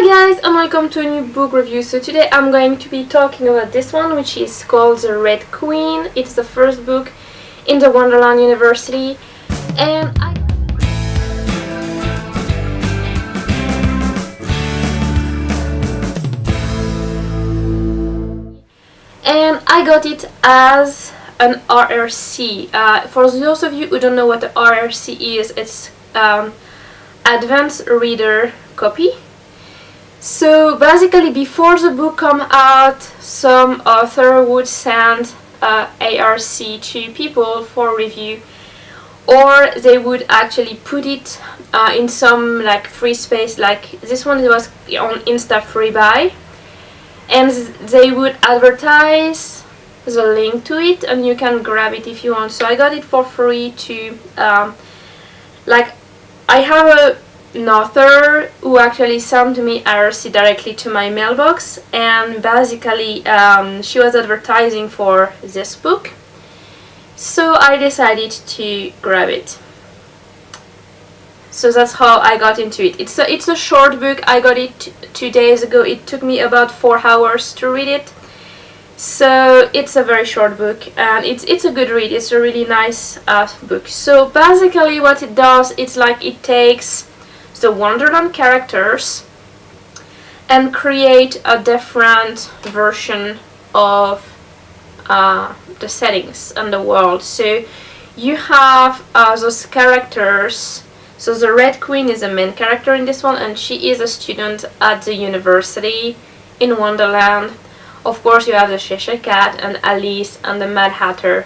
Hi guys, and welcome to a new book review. So today I'm going to be talking about this one, which is called The Red Queen. It's the first book in the Wonderland University, and I got it as an RRC. For those of you who don't know what the RRC is, it's Advanced Reader Copy. So basically, before the book come out, some author would send ARC to people for review, or they would actually put it in some like free space, like this one was on Insta free buy, and they would advertise the link to it, and you can grab it if you want. So I got it for free to like I have an author who actually sent me RC directly to my mailbox, and basically she was advertising for this book, so I decided to grab it. So that's how I got into it. It's a short book. I got it 2 days ago. It took me about 4 hours to read it, so it's a very short book, and it's a good read. It's a really nice book. So basically what it does, it's like it takes the Wonderland characters and create a different version of the settings and the world. So you have those characters. So the Red Queen is the main character in this one, and she is a student at the university in Wonderland. Of course, you have the Cheshire Cat and Alice and the Mad Hatter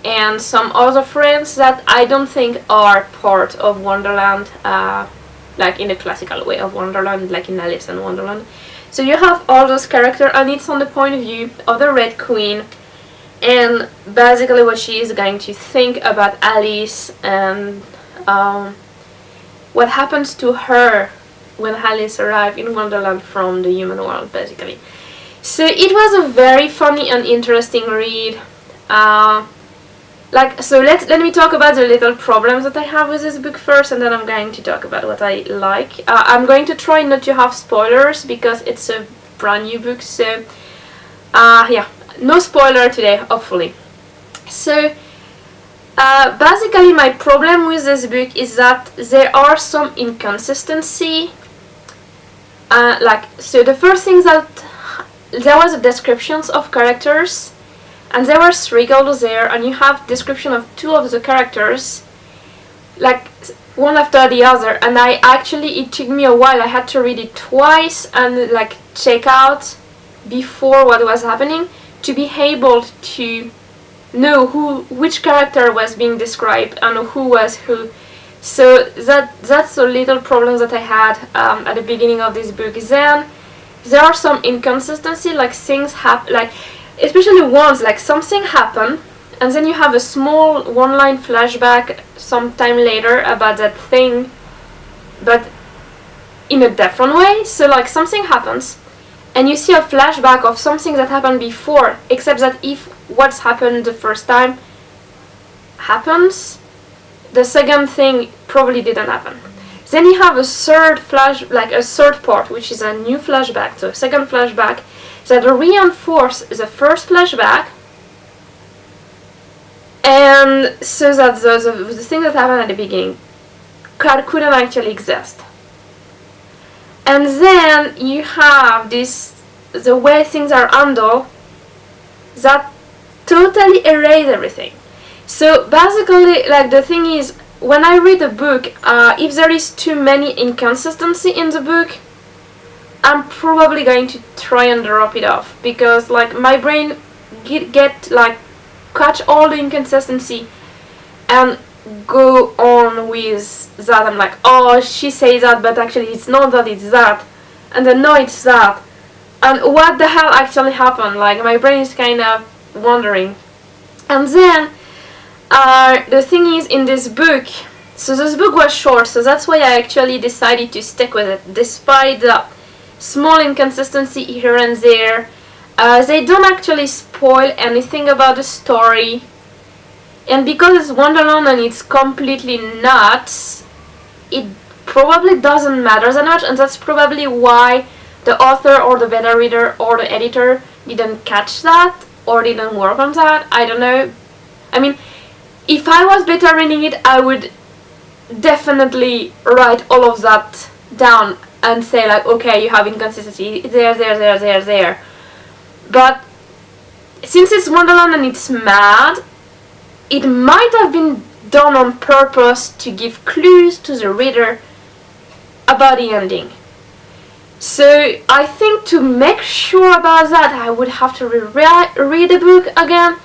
and some other friends that I don't think are part of Wonderland, like in the classical way of Wonderland, like in Alice in Wonderland. So you have all those characters, and it's on the point of view of the Red Queen, and basically what she is going to think about Alice and what happens to her when Alice arrives in Wonderland from the human world, basically. So it was a very funny and interesting read. So let me talk about the little problems that I have with this book first, and then I'm going to talk about what I like. I'm going to try not to have spoilers because it's a brand new book, so yeah, no spoiler today, hopefully. So basically my problem with this book is that there are some inconsistency. So the first thing is that there was a descriptions of characters, and there were 3 girls there, and you have description of 2 of the characters, like one after the other, and it took me a while. I had to read it twice and like check out before what was happening to be able to know which character was being described and who was who. So that's a little problem that I had at the beginning of this book. Then there are some inconsistency, like things happen, like especially once, like something happened, and then you have a small one-line flashback sometime later about that thing, but in a different way. So like something happens, and you see a flashback of something that happened before, except that if what's happened the first time happens, the second thing probably didn't happen. Then you have a third a third part, which is a new flashback, so a second flashback that reinforces the first flashback, and so that the thing that happened at the beginning couldn't actually exist. And then you have the way things are handled that totally erase everything. So basically, like, the thing is, when I read a book, if there is too many inconsistency in the book, I'm probably going to try and drop it off, because like my brain catch all the inconsistency and go on with that. I'm like, oh, she says that, but actually it's not that, it's that, and then no, it's that, and what the hell actually happened? Like, my brain is kind of wondering. And then the thing is, in this book, so this book was short, so that's why I actually decided to stick with it, despite the small inconsistency here and there. They don't actually spoil anything about the story, and because it's Wonderland and it's completely nuts, it probably doesn't matter that much, and that's probably why the author or the beta reader or the editor didn't catch that or didn't work on that. I don't know. I mean, if I was beta reading it, I would definitely write all of that down and say like, okay, you have inconsistency there. But since it's Wonderland and it's mad, it might have been done on purpose to give clues to the reader about the ending. So I think to make sure about that, I would have to read the book again.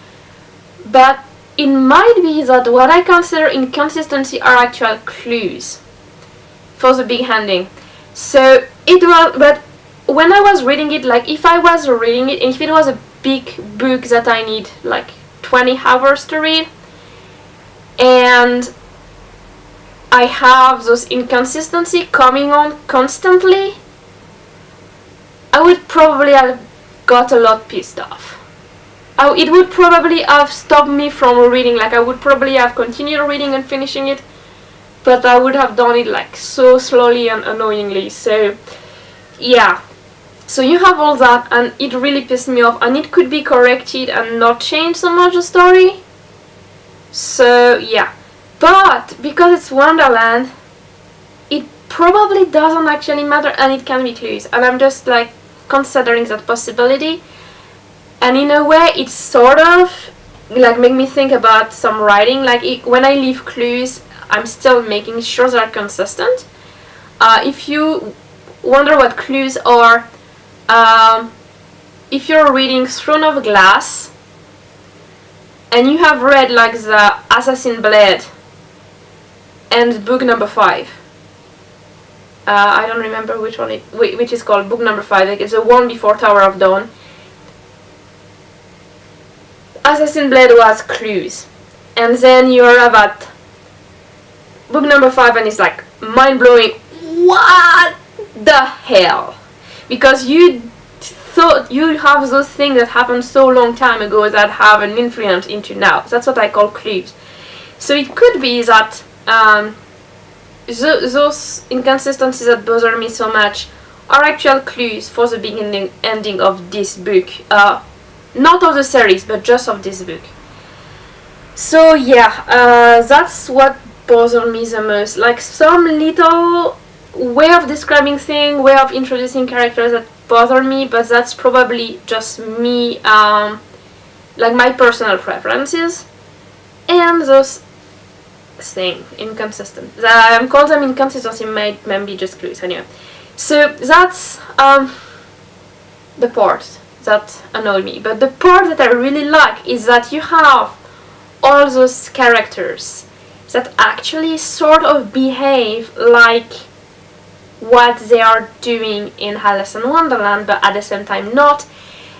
But it might be that what I consider inconsistency are actual clues for the big ending. So it was, but when I was reading it, like if I was reading it, if it was a big book that I need like 20 hours to read, and I have those inconsistency coming on constantly, I would probably have got a lot pissed off. It would probably have stopped me from reading, like I would probably have continued reading and finishing it, but I would have done it like so slowly and annoyingly. So yeah, so you have all that, and it really pissed me off, and it could be corrected and not change so much the story. So yeah, but because it's Wonderland, it probably doesn't actually matter, and it can be clues, and I'm just like considering that possibility. And in a way, it's sort of like make me think about some writing. Like when I leave clues, I'm still making sure they're consistent. If you wonder what clues are, if you're reading Throne of Glass and you have read like the Assassin Blade and book number 5, I don't remember which one which is called book number 5. Like it's the one before Tower of Dawn. Assassin Blade was clues, and then you're about book number 5 and it's like mind-blowing, what the hell, because you thought you have those things that happened so long time ago that have an influence into now. That's what I call clues. So it could be that those inconsistencies that bother me so much are actual clues for the beginning ending of this book. Not of the series, but just of this book. So yeah, that's what bothered me the most. Like some little way of describing things, way of introducing characters that bother me, but that's probably just me, like my personal preferences. And those things, inconsistent. I call them inconsistency, might be just clues anyway. So that's the part that annoyed me. But the part that I really like is that you have all those characters that actually sort of behave like what they are doing in Alice in Wonderland, but at the same time not.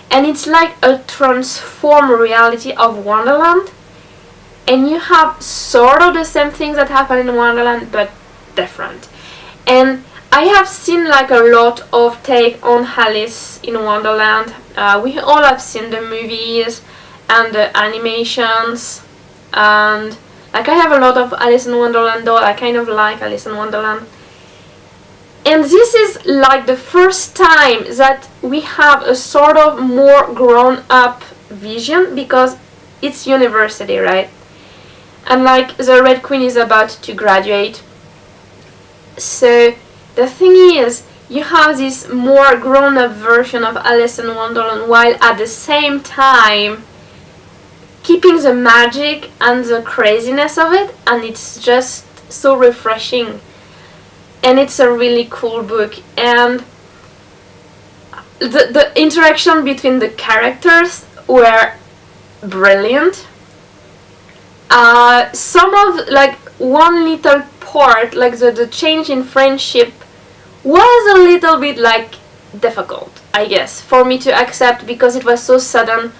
And it's like a transformed reality of Wonderland. And you have sort of the same things that happen in Wonderland, but different. And I have seen like a lot of take on Alice in Wonderland. We all have seen the movies and the animations, and like I have a lot of Alice in Wonderland doll. I kind of like Alice in Wonderland. And this is like the first time that we have a sort of more grown-up vision, because it's university, right? And like the Red Queen is about to graduate. So the thing is, you have this more grown-up version of Alice in Wonderland, while at the same time keeping the magic and the craziness of it, and it's just so refreshing. And it's a really cool book, and the interaction between the characters were brilliant. Some of like one little part, like the change in friendship, was a little bit like difficult, I guess, for me to accept, because it was so sudden.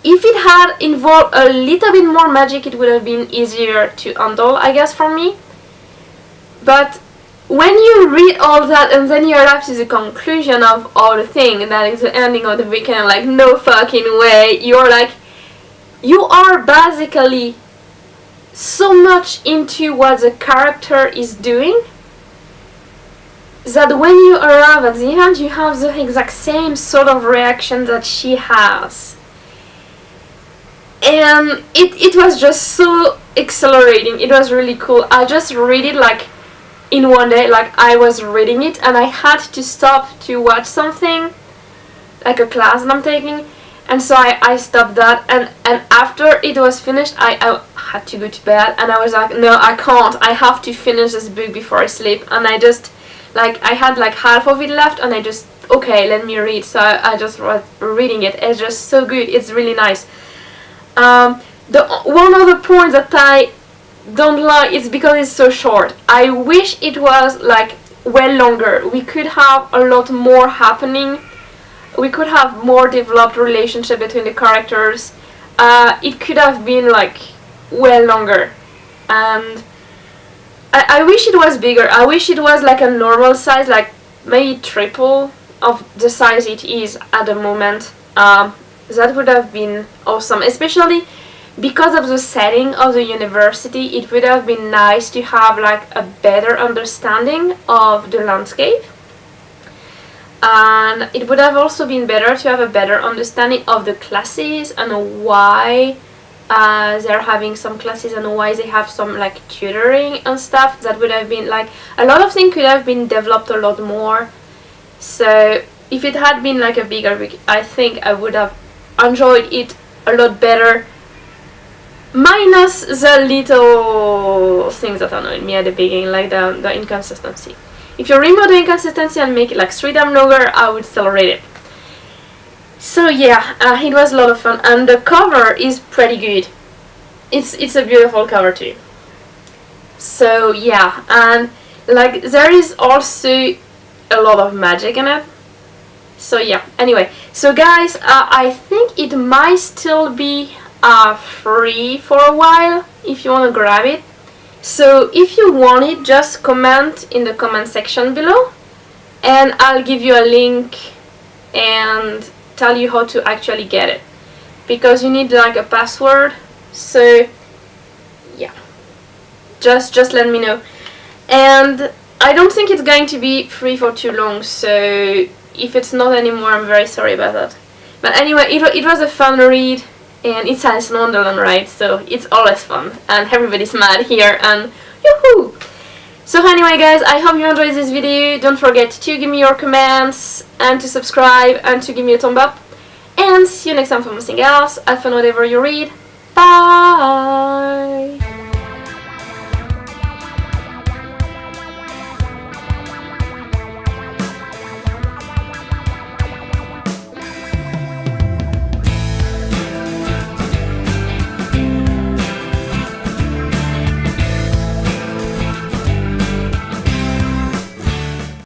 If it had involved a little bit more magic, it would have been easier to handle, I guess, for me. But when you read all that and then you arrive to the conclusion of all the thing, and that is the ending of the weekend, like no fucking way, you're like, you are basically so much into what the character is doing that when you arrive at the end, you have the exact same sort of reaction that she has. And it was just so exhilarating. It was really cool. I just read it like in one day, like I was reading it and I had to stop to watch something, like a class that I'm taking, and so I stopped that, and after it was finished, I had to go to bed, and I was like, no, I can't, I have to finish this book before I sleep, and I just, like, I had like half of it left, and I just, okay, let me read, so I just was reading it. It's just so good, it's really nice. The one other point that I don't like is because it's so short. I wish it was like well longer. We could have a lot more happening. We could have more developed relationship between the characters. It could have been like well longer, and I wish it was bigger. I wish it was like a normal size, like maybe triple of the size it is at the moment. That would have been awesome, especially because of the setting of the university. It would have been nice to have like a better understanding of the landscape, and it would have also been better to have a better understanding of the classes and why they're having some classes and why they have some like tutoring and stuff. That would have been like a lot of things could have been developed a lot more. So if it had been like a bigger book, I think I would have enjoyed it a lot better, minus the little things that annoyed me at the beginning, like the inconsistency. If you remove the inconsistency and make it like 3 times longer, I would still read it. So yeah, it was a lot of fun, and the cover is pretty good. It's a beautiful cover too. So yeah, and like there is also a lot of magic in it. So yeah, anyway, so guys, I think it might still be free for a while if you want to grab it. So if you want it, just comment in the comment section below, and I'll give you a link and tell you how to actually get it, because you need like a password. So yeah, just let me know. And I don't think it's going to be free for too long, so if it's not anymore, I'm very sorry about that. But anyway, it was a fun read, and it's Alice in Wonderland, right? So it's always fun, and everybody's mad here, and yoo-hoo! So anyway guys, I hope you enjoyed this video. Don't forget to give me your comments, and to subscribe, and to give me a thumb up. And see you next time for something else. Have fun whatever you read. Bye!